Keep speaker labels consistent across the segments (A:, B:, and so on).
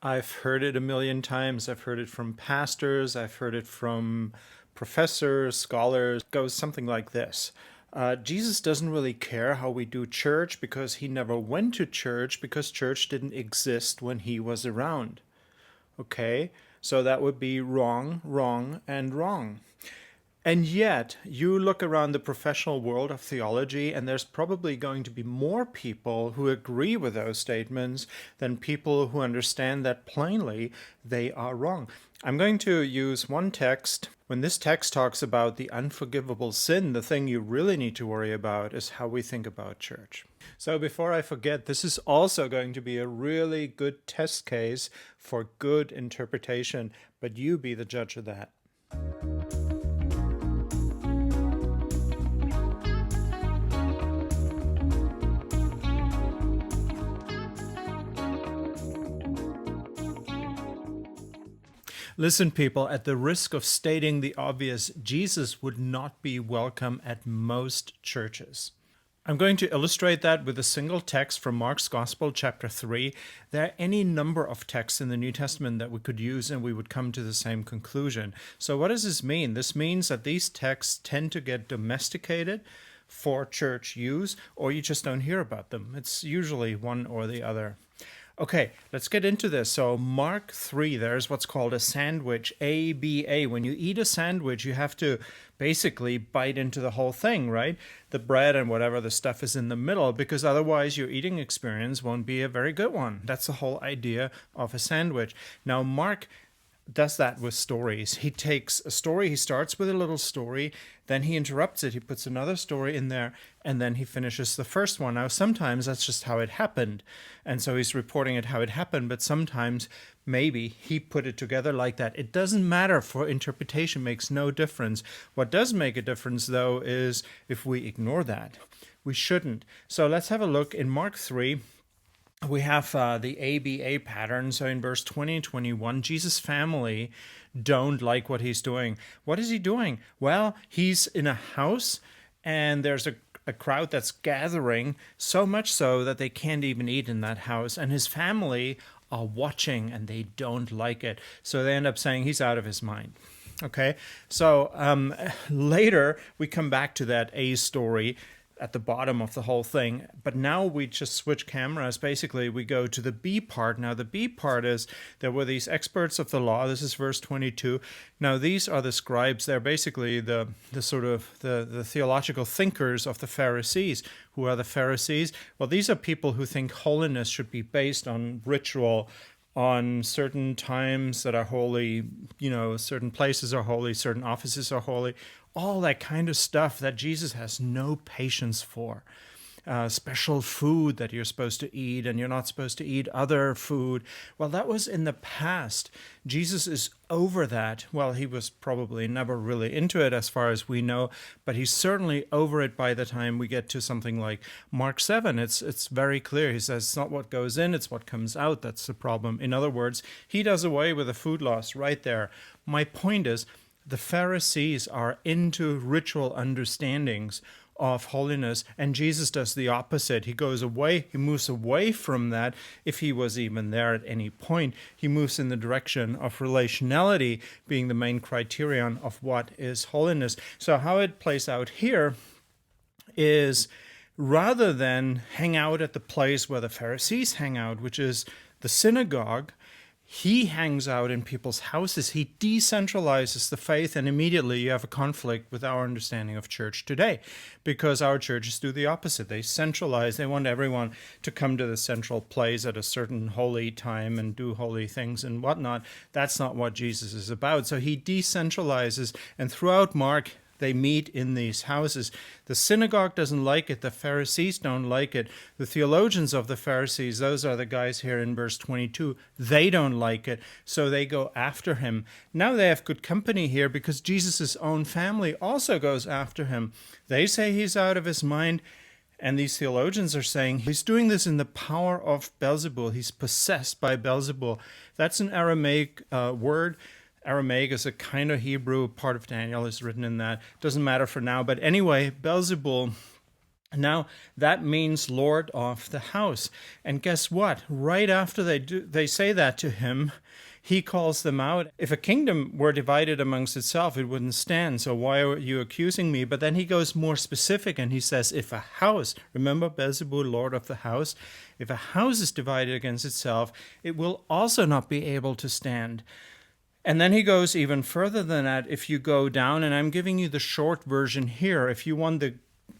A: I've heard it a million times. I've heard it from pastors. I've heard it from professors, scholars. It goes something like this. Jesus doesn't really care how we do church because he never went to church because church didn't exist when he was around. Okay? So that would be wrong, wrong, and wrong. And yet, you look around the professional world of theology, and there's probably going to be more people who agree with those statements than people who understand that plainly they are wrong. I'm going to use one text. When this text talks about the unforgivable sin, the thing you really need to worry about is how we think about church. So before I forget, this is also going to be a really good test case for good interpretation, but you be the judge of that. Listen, people, at the risk of stating the obvious, Jesus would not be welcome at most churches. I'm going to illustrate that with a single text from Mark's Gospel, chapter 3. There are any number of texts in the New Testament that we could use and we would come to the same conclusion. So what does this mean? This means that these texts tend to get domesticated for church use, or you just don't hear about them. It's usually one or the other. Okay, let's get into this. So Mark 3, there's what's called a sandwich, ABA. When you eat a sandwich, you have to basically bite into the whole thing, right? The bread and whatever the stuff is in the middle, because otherwise your eating experience won't be a very good one. That's the whole idea of a sandwich. Now, Mark does that with stories. He takes a story, he starts with a little story, then he interrupts it, he puts another story in there, and then he finishes the first one. Now, sometimes that's just how it happened, and so he's reporting it how it happened, but sometimes maybe he put it together like that. It doesn't matter, for interpretation makes no difference. What does make a difference, though, is if we ignore that. We shouldn't. So let's have a look in Mark 3. We have the ABA pattern. So in verse 20 and 21, Jesus' family don't like what he's doing. What is he doing? Well, he's in a house and there's a crowd that's gathering, so much so that they can't even eat in that house. And his family are watching and they don't like it. So they end up saying he's out of his mind. Okay, so later we come back to that A story at the bottom of the whole thing. But now we just switch cameras. Basically, we go to the B part. Now, the B part is there were these experts of the law. This is verse 22. Now, these are the scribes. They're basically the theological thinkers of the Pharisees. Who are the Pharisees? Well, these are people who think holiness should be based on ritual, on certain times that are holy, certain places are holy, certain offices are holy, all that kind of stuff that Jesus has no patience for. Special food that you're supposed to eat and you're not supposed to eat other food. Well, that was in the past. Jesus is over that. Well, he was probably never really into it as far as we know, but he's certainly over it by the time we get to something like Mark 7. It's very clear. He says it's not what goes in, it's what comes out. That's the problem. In other words, he does away with the food loss right there. My point is, the Pharisees are into ritual understandings of holiness, and Jesus does the opposite. He goes away, he moves away from that. If he was even there at any point, he moves in the direction of relationality being the main criterion of what is holiness. So how it plays out here is, rather than hang out at the place where the Pharisees hang out, which is the synagogue, he hangs out in people's houses. He decentralizes the faith, and immediately you have a conflict with our understanding of church today, because our churches do the opposite. They centralize. They want everyone to come to the central place at a certain holy time and do holy things and whatnot. That's not what Jesus is about. So he decentralizes, and throughout Mark, they meet in these houses. The synagogue doesn't like it. The Pharisees don't like it. The theologians of the Pharisees, those are the guys here in verse 22, they don't like it, so they go after him. Now they have good company here because Jesus' own family also goes after him. They say he's out of his mind, and these theologians are saying he's doing this in the power of Beelzebul. He's possessed by Beelzebul. That's an Aramaic word. Aramaic is a kind of Hebrew. Part of Daniel is written in that. Doesn't matter for now. But anyway, Beelzebul Now, that means Lord of the house. And guess what? Right after they say that to him, he calls them out. If a kingdom were divided amongst itself, it wouldn't stand. So why are you accusing me? But then he goes more specific and he says, if a house, remember Beelzebul, Lord of the house, if a house is divided against itself, it will also not be able to stand. And then he goes even further than that. If you go down, and I'm giving you the short version here, if you want the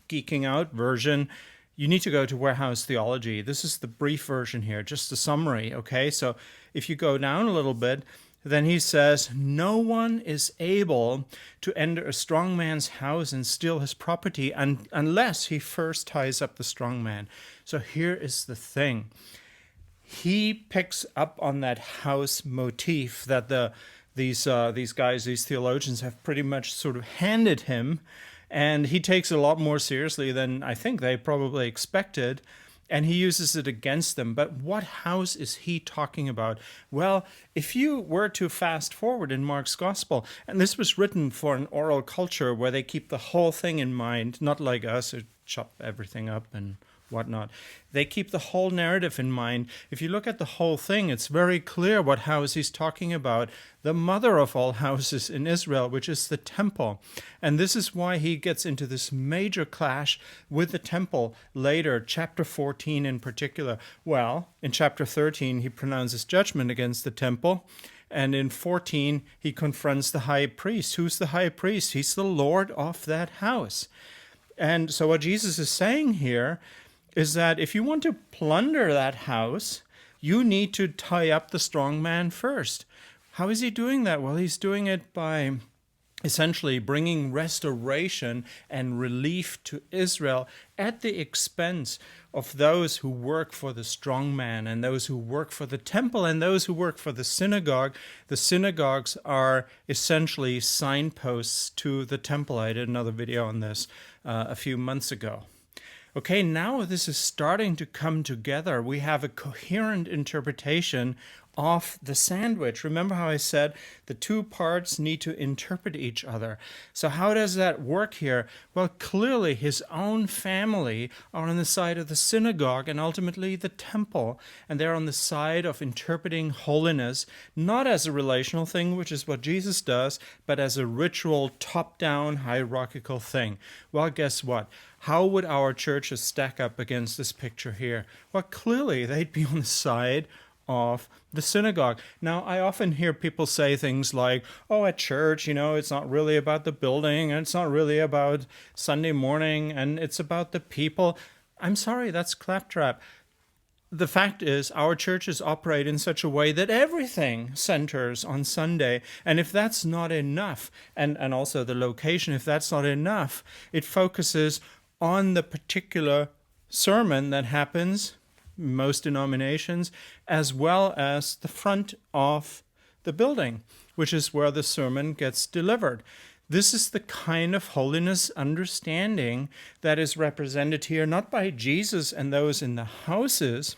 A: geeking out version, you need to go to Warehouse Theology. This is the brief version here, just a summary, okay? So if you go down a little bit, then he says, no one is able to enter a strong man's house and steal his property unless he first ties up the strong man. So here is the thing. He picks up on that house motif that these guys, these theologians, have pretty much sort of handed him, and he takes it a lot more seriously than I think they probably expected, and he uses it against them. But what house is he talking about? Well, if you were to fast forward in Mark's gospel, and this was written for an oral culture where they keep the whole thing in mind, not like us who chop everything up and whatnot. They keep the whole narrative in mind. If you look at the whole thing, it's very clear what house he's talking about. The mother of all houses in Israel, which is the temple. And this is why he gets into this major clash with the temple later, chapter 14 in particular. Well, in chapter 13, he pronounces judgment against the temple. And in 14, he confronts the high priest. Who's the high priest? He's the Lord of that house. And so what Jesus is saying here is that if you want to plunder that house, you need to tie up the strong man first. How is he doing that? Well, he's doing it by essentially bringing restoration and relief to Israel at the expense of those who work for the strong man and those who work for the temple and those who work for the synagogue. The synagogues are essentially signposts to the temple. I did another video on this a few months ago. Okay, now this is starting to come together. We have a coherent interpretation of the sandwich. Remember how I said the two parts need to interpret each other. So how does that work here? Well, clearly his own family are on the side of the synagogue and ultimately the temple. And they're on the side of interpreting holiness, not as a relational thing, which is what Jesus does, but as a ritual, top-down, hierarchical thing. Well, guess what? How would our churches stack up against this picture here? Well, clearly they'd be on the side of the synagogue. Now, I often hear people say things like, oh, at church, it's not really about the building, and it's not really about Sunday morning, and it's about the people. I'm sorry, that's claptrap. The fact is, our churches operate in such a way that everything centers on Sunday. And if that's not enough, and also the location, if that's not enough, it focuses on the particular sermon that happens, most denominations, as well as the front of the building, which is where the sermon gets delivered. This is the kind of holiness understanding that is represented here, not by Jesus and those in the houses,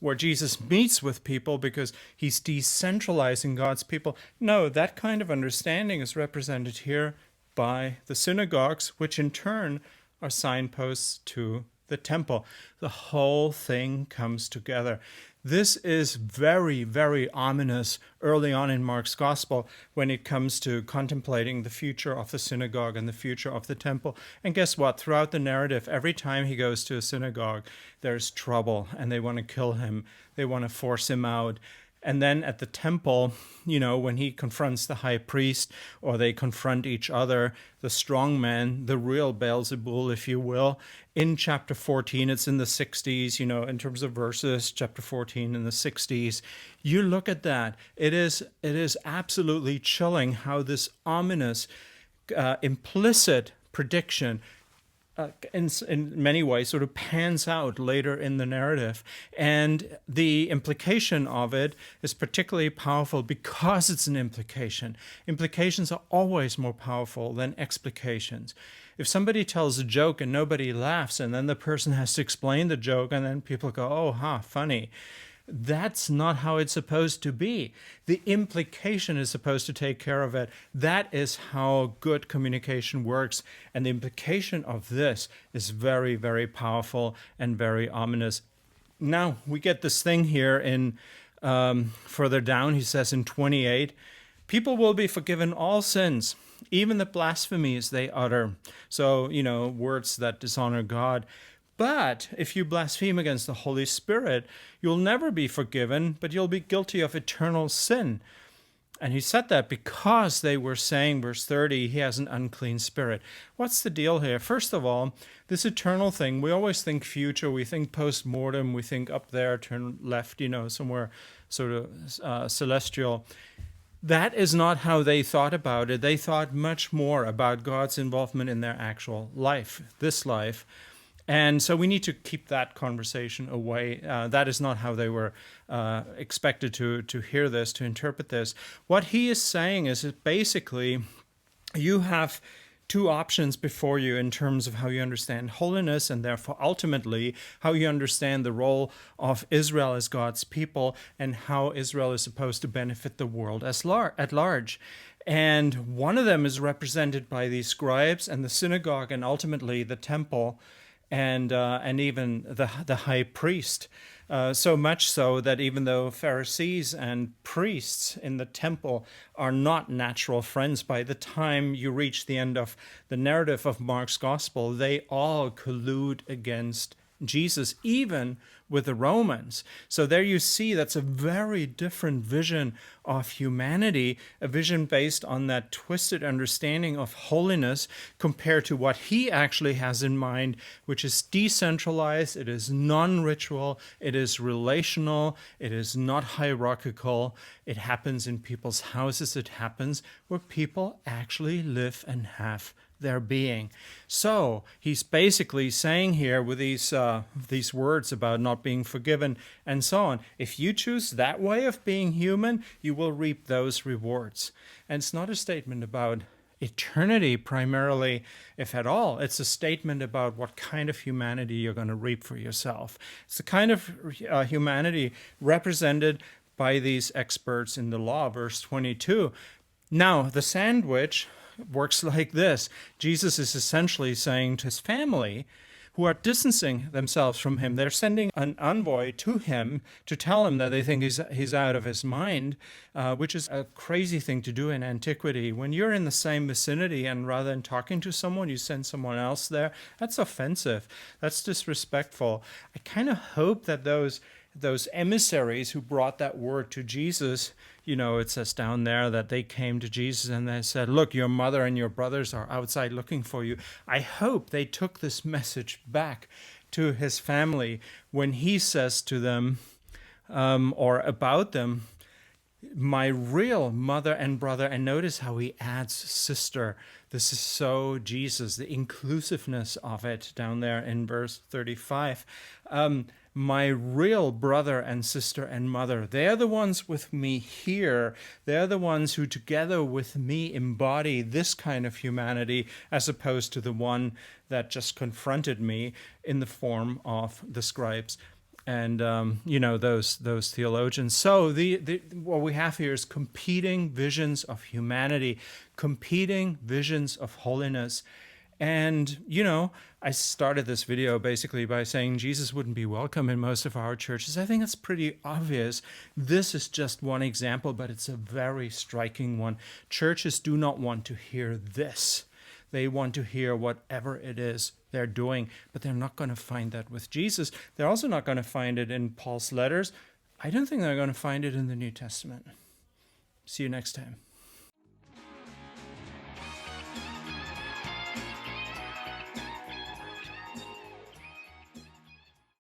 A: where Jesus meets with people because he's decentralizing God's people. No, that kind of understanding is represented here by the synagogues, which in turn are signposts to the temple. The whole thing comes together. This is very, very ominous early on in Mark's gospel when it comes to contemplating the future of the synagogue and the future of the temple. And guess what? Throughout the narrative, every time he goes to a synagogue, there's trouble and they want to kill him. They want to force him out. And then at the temple, when he confronts the high priest, or they confront each other, the strong man, the real Beelzebul, if you will, in chapter 14, it's in the 60s, in terms of verses, chapter 14 in the 60s. You look at that. It is absolutely chilling how this ominous, implicit prediction in many ways sort of pans out later in the narrative. And the implication of it is particularly powerful because it's an implication. Implications are always more powerful than explications. If somebody tells a joke and nobody laughs, and then the person has to explain the joke, and then people go, oh, funny. That's not how it's supposed to be. The implication is supposed to take care of it. That is how good communication works. And the implication of this is very, very powerful and very ominous. Now, we get this thing here in further down, he says in 28, people will be forgiven all sins, even the blasphemies they utter. So, words that dishonor God. But if you blaspheme against the Holy Spirit, you'll never be forgiven, but you'll be guilty of eternal sin. And he said that because they were saying, verse 30, he has an unclean spirit. What's the deal here? First of all, this eternal thing, we always think future, we think post-mortem, we think up there, turn left, somewhere sort of celestial. That is not how they thought about it. They thought much more about God's involvement in their actual life, this life. And so we need to keep that conversation away. That is not how they were expected to hear this, to interpret this. What he is saying is that basically you have two options before you in terms of how you understand holiness, and therefore ultimately how you understand the role of Israel as God's people and how Israel is supposed to benefit the world at large. And one of them is represented by these scribes and the synagogue and ultimately the temple, and even the high priest. So much so that even though Pharisees and priests in the temple are not natural friends, by the time you reach the end of the narrative of Mark's gospel, they all collude against Jesus, even with the Romans. So there you see that's a very different vision of humanity, a vision based on that twisted understanding of holiness compared to what he actually has in mind, which is decentralized, it is non-ritual, it is relational, it is not hierarchical, it happens in people's houses, it happens where people actually live and have their being. So he's basically saying here with these words about not being forgiven and so on, if you choose that way of being human, you will reap those rewards. And it's not a statement about eternity primarily, if at all. It's a statement about what kind of humanity you're going to reap for yourself. It's the kind of humanity represented by these experts in the law, verse 22. Now, the sandwich works like this. Jesus is essentially saying to his family, who are distancing themselves from him, they're sending an envoy to him to tell him that they think he's out of his mind, which is a crazy thing to do in antiquity. When you're in the same vicinity and rather than talking to someone, you send someone else there, that's offensive. That's disrespectful. I kind of hope that those emissaries who brought that word to Jesus, it says down there that they came to Jesus and they said, look, your mother and your brothers are outside looking for you. I hope they took this message back to his family when he says to them or about them, my real mother and brother, and notice how he adds sister. This is so Jesus, the inclusiveness of it down there in verse 35. My real brother and sister and mother, they're the ones with me here. They're the ones who together with me embody this kind of humanity as opposed to the one that just confronted me in the form of the scribes and those theologians. So what we have here is competing visions of humanity, competing visions of holiness. And, I started this video basically by saying Jesus wouldn't be welcome in most of our churches. I think it's pretty obvious. This is just one example, but it's a very striking one. Churches do not want to hear this. They want to hear whatever it is they're doing, but they're not going to find that with Jesus. They're also not going to find it in Paul's letters. I don't think they're going to find it in the New Testament. See you next time.